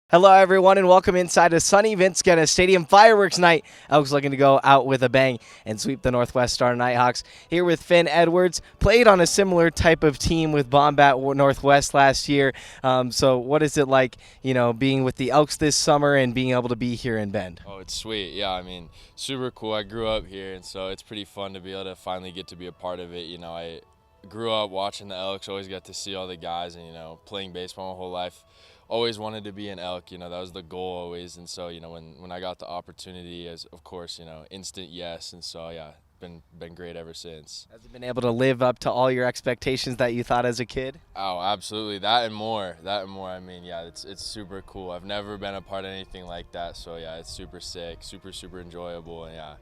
Hello, everyone, and welcome inside a sunny Vince Guinness Stadium fireworks night. Elks looking to go out with a bang and sweep the Northwest Star Nighthawks. Here with Finn Edwards, played on a similar type of team with Bombat Northwest last year. So, what is it like, being with the Elks this summer and being able to be here in Bend? Oh, it's sweet. Yeah, I mean, super cool. I grew up here, and so it's pretty fun to be able to finally get to be a part of it. I grew up watching the Elks, always got to see all the guys, and, playing baseball my whole life. Always wanted to be an Elk, that was the goal always. And so, when I got the opportunity, as of course, instant yes. And so, yeah, been great ever since. Has it been able to live up to all your expectations that you thought as a kid? Oh, absolutely. That and more. I mean, yeah, it's super cool. I've never been a part of anything like that. So, yeah, it's super sick, super enjoyable. And, yeah,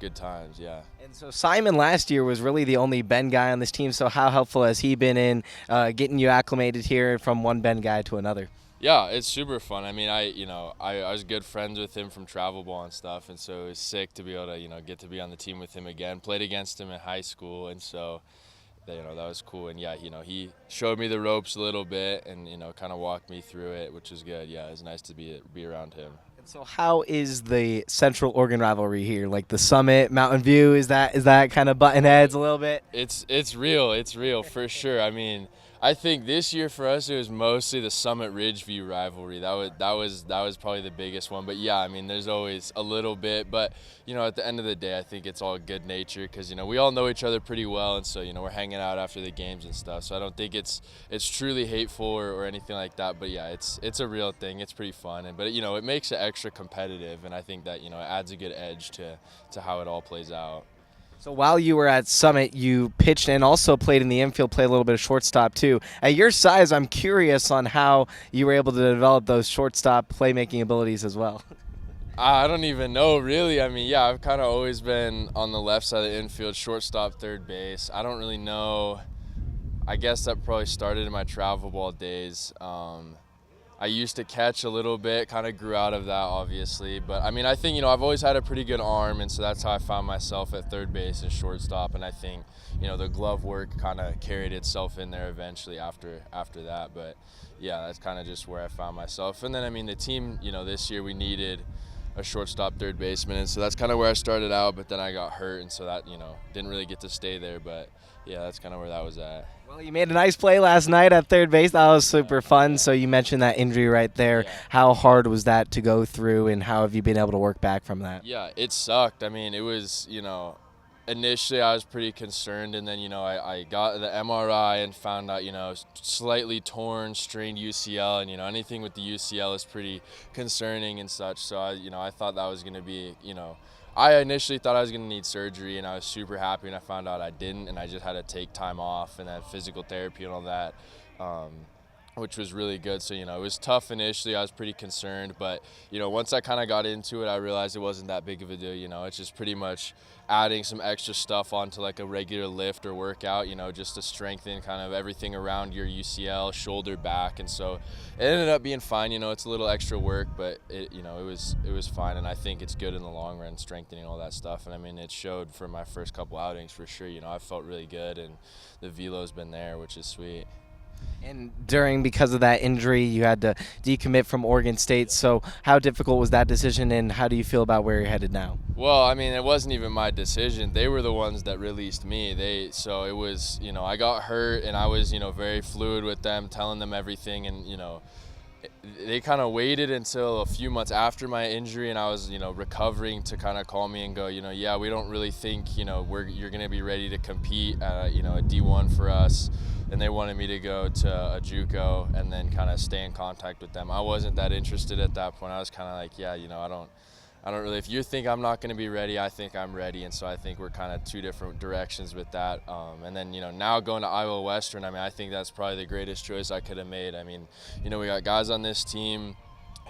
good times, yeah. And so Simon last year was really the only Bend guy on this team. So how helpful has he been in getting you acclimated here from one Bend guy to another? Yeah, it's super fun. I mean, I was good friends with him from travel ball and stuff, and so it was sick to be able to, get to be on the team with him again. Played against him in high school, and so, that was cool. And yeah, he showed me the ropes a little bit, and kind of walked me through it, which was good. Yeah, it was nice to be around him. And so how is the Central Oregon rivalry here? Like the Summit, Mountain View, is that kind of butting heads a little bit? It's real for sure. I mean, I think this year for us it was mostly the Summit Ridgeview rivalry. That was probably the biggest one. But yeah, I mean, there's always a little bit. But at the end of the day, I think it's all good nature because we all know each other pretty well, and so we're hanging out after the games and stuff. So I don't think it's truly hateful or anything like that. But yeah, it's a real thing. It's pretty fun, but it makes it extra competitive, and I think that it adds a good edge to how it all plays out. So while you were at Summit, you pitched and also played in the infield, played a little bit of shortstop too. At your size, I'm curious on how you were able to develop those shortstop playmaking abilities as well. I don't even know, really. I mean, yeah, I've kind of always been on the left side of the infield, shortstop, third base. I don't really know. I guess that probably started in my travel ball days. I used to catch a little bit, kind of grew out of that, obviously. But, I mean, I think, I've always had a pretty good arm, and so that's how I found myself at third base and shortstop. And I think, the glove work kind of carried itself in there eventually after that. But, yeah, that's kind of just where I found myself. And then, I mean, the team, this year we needed a shortstop, third baseman, and so that's kind of where I started out. But then I got hurt, and so that, didn't really get to stay there. But, yeah, that's kind of where that was at. Well, you made a nice play last night at third base. That was super fun. So you mentioned that injury right there. Yeah. How hard was that to go through, and how have you been able to work back from that? Yeah, it sucked. I mean, it was, initially I was pretty concerned, and then, I got the MRI and found out, slightly torn, strained UCL, and, anything with the UCL is pretty concerning and such. So, I thought that was going to be, I initially thought I was going to need surgery, and I was super happy, and I found out I didn't, and I just had to take time off and then physical therapy and all that, which was really good. So, it was tough initially. I was pretty concerned, but, once I kind of got into it, I realized it wasn't that big of a deal. It's just pretty much adding some extra stuff onto like a regular lift or workout, just to strengthen kind of everything around your UCL, shoulder, back. And so it ended up being fine. It's a little extra work, but it was fine. And I think it's good in the long run, strengthening all that stuff. And I mean, it showed for my first couple outings for sure. I felt really good, and the velo's been there, which is sweet. And because of that injury, you had to decommit from Oregon State. So how difficult was that decision, and how do you feel about where you're headed now? Well, I mean, it wasn't even my decision. They were the ones that released me. So it was, I got hurt, and I was, very fluid with them, telling them everything, and, they kind of waited until a few months after my injury, and I was, recovering, to kind of call me and go, yeah, we don't really think, you're going to be ready to compete at, a D1 for us. And they wanted me to go to a JUCO and then kind of stay in contact with them. I wasn't that interested at that point. I was kind of like, yeah, I don't really. If you think I'm not going to be ready, I think I'm ready. And so I think we're kind of two different directions with that. And then, now going to Iowa Western, I mean, I think that's probably the greatest choice I could have made. I mean, we got guys on this team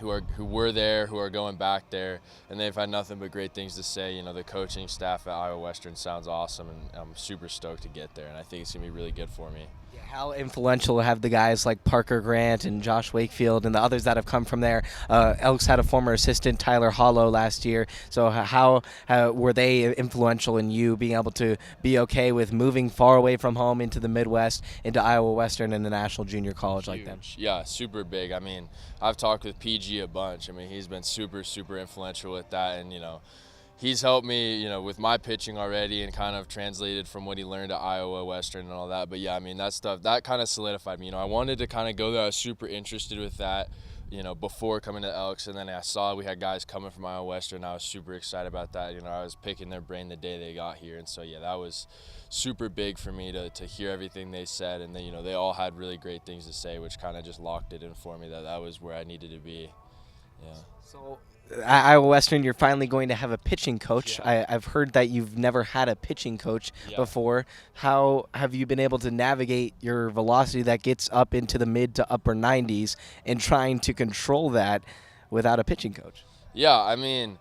who were there, who are going back there, and they've had nothing but great things to say. The coaching staff at Iowa Western sounds awesome, and I'm super stoked to get there, and I think it's going to be really good for me. How influential have the guys like Parker Grant and Josh Wakefield and the others that have come from there? Elks had a former assistant, Tyler Hollow, last year. So how were they influential in you being able to be okay with moving far away from home into the Midwest, into Iowa Western and the National Junior College like them? Yeah, super big. I mean, I've talked with PG G a bunch. I mean, he's been super, super influential with that, and, you know, he's helped me, you know, with my pitching already and kind of translated from what he learned at Iowa Western and all that. But yeah, I mean, that stuff, that kind of solidified me. You know, I wanted to kind of go there. I was super interested with that, you know, before coming to Elks. And then I saw we had guys coming from Iowa Western. I was super excited about that. You know, I was picking their brain the day they got here. And so, yeah, that was super big for me to hear everything they said. And then, you know, they all had really great things to say, which kind of just locked it in for me that was where I needed to be. Yeah. So at Iowa Western, you're finally going to have a pitching coach. Yeah. I've heard that you've never had a pitching coach before. How have you been able to navigate your velocity that gets up into the mid to upper 90s and trying to control that without a pitching coach? Yeah, I mean,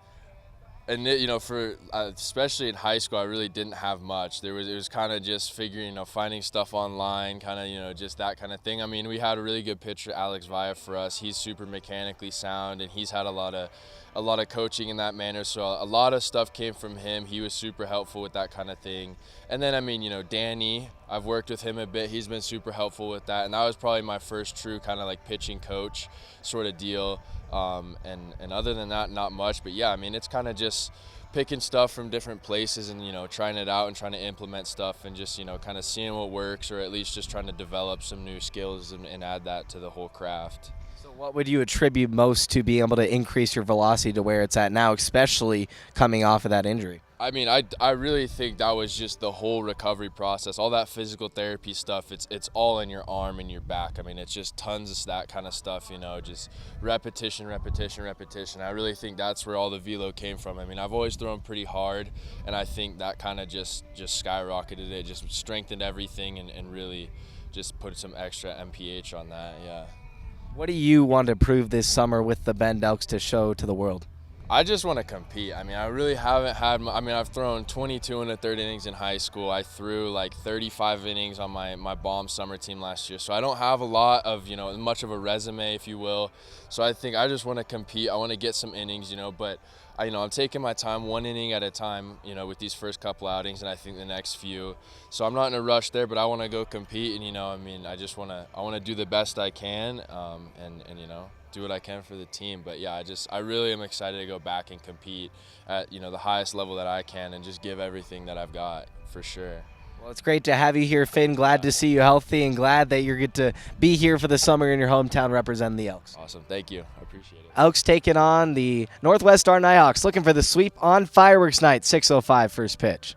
and you know, for especially in high school, I really didn't have much. It was kind of just figuring, you know, finding stuff online, kind of, you know, just that kind of thing. I mean, we had a really good pitcher, Alex Vaya, for us. He's super mechanically sound, and he's had a lot of coaching in that manner. So a lot of stuff came from him. He was super helpful with that kind of thing. And then, I mean, you know, Danny, I've worked with him a bit. He's been super helpful with that, and that was probably my first true kind of like pitching coach sort of deal. And other than that, not much. But yeah, I mean, it's kind of just picking stuff from different places and, you know, trying it out and trying to implement stuff and just, you know, kind of seeing what works, or at least just trying to develop some new skills and add that to the whole craft. So what would you attribute most to being able to increase your velocity to where it's at now, especially coming off of that injury? I mean, I really think that was just the whole recovery process. All that physical therapy stuff, it's all in your arm and your back. I mean, it's just tons of that kind of stuff, you know, just repetition, repetition, repetition. I really think that's where all the velo came from. I mean, I've always thrown pretty hard, and I think that kind of just skyrocketed it, just strengthened everything and really just put some extra MPH on that, yeah. What do you want to prove this summer with the Bend Elks to show to the world? I just want to compete. I mean, I really haven't had, I've thrown 22 and a third innings in high school. I threw like 35 innings on my bomb summer team last year. So I don't have a lot of, you know, much of a resume, if you will. So I think I just want to compete. I want to get some innings, you know, but I'm taking my time, one inning at a time, you know, with these first couple outings, and I think the next few. So I'm not in a rush there, but I want to go compete, and, you know, I mean, I want to do the best I can, and you know, do what I can for the team. But yeah, I really am excited to go back and compete at, you know, the highest level that I can and just give everything that I've got, for sure. Well, it's great to have you here, Finn. Glad to see you healthy and glad that you're good to be here for the summer in your hometown representing the Elks. Awesome. Thank you. I appreciate it. Elks taking on the Northwest Star Nighthawks, looking for the sweep on Fireworks Night, 6:05 first pitch.